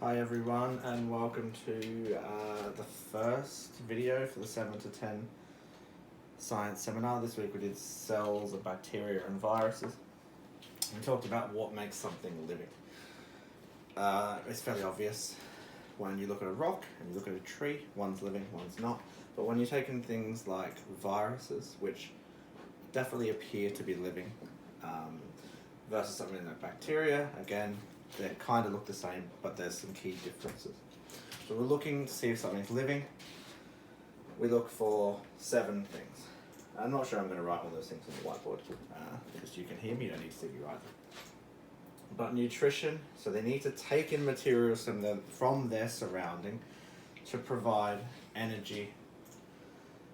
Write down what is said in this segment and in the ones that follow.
Hi everyone, and welcome to the first video for the 7 to 10 science seminar. This week we did cells and bacteria and viruses. We talked about what makes something living. It's fairly obvious when you look at a rock and you look at a tree, one's living, one's not. But when you're taking things like viruses, which definitely appear to be living, versus something like bacteria, again, they kind of look the same, but there's some key differences. So we're looking to see if something's living. We look for 7 things. I'm not sure I'm going to write all those things on the whiteboard, because you can hear me, you don't need to see me write them. But nutrition, so they need to take in materials from their surrounding to provide energy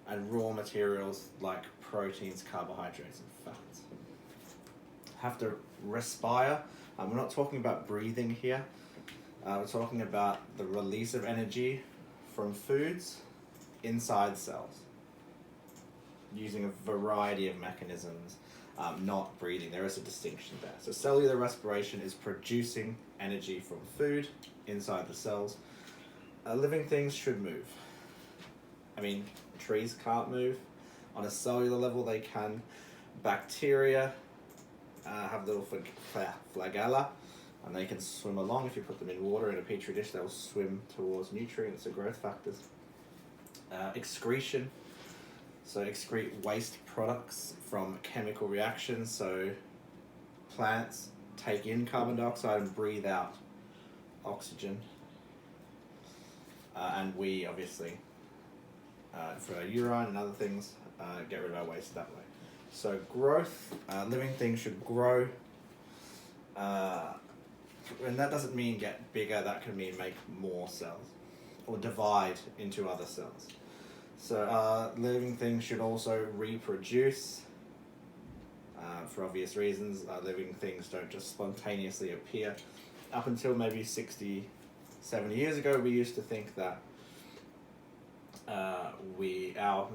and raw materials like proteins, carbohydrates, and fats. Have to respire. We're not talking about breathing here. We're talking about the release of energy from foods inside cells using a variety of mechanisms, not breathing. There is a distinction there. So cellular respiration is producing energy from food inside the cells. Living things should move. I mean, trees can't move. On a cellular level, they can. Bacteria have little flagella, and they can swim along. If you put them in water in a petri dish, they'll swim towards nutrients and growth factors. Excretion, so excrete waste products from chemical reactions. So plants take in carbon dioxide and breathe out oxygen, and we obviously, for our urine and other things, get rid of our waste that way. So growth, living things should grow, and that doesn't mean get bigger, that can mean make more cells or divide into other cells. So living things should also reproduce, for obvious reasons. Living things don't just spontaneously appear. Up until maybe 60, 70 years ago, we used to think that our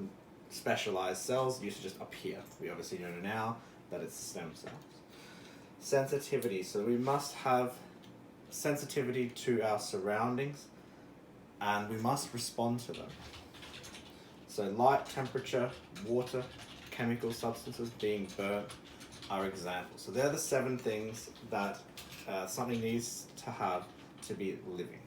specialized cells used to just appear. We obviously know now that it's stem cells. Sensitivity, so we must have sensitivity to our surroundings and we must respond to them. So light, temperature, water, chemical substances, being burnt are examples. So they're the 7 things that something needs to have to be living.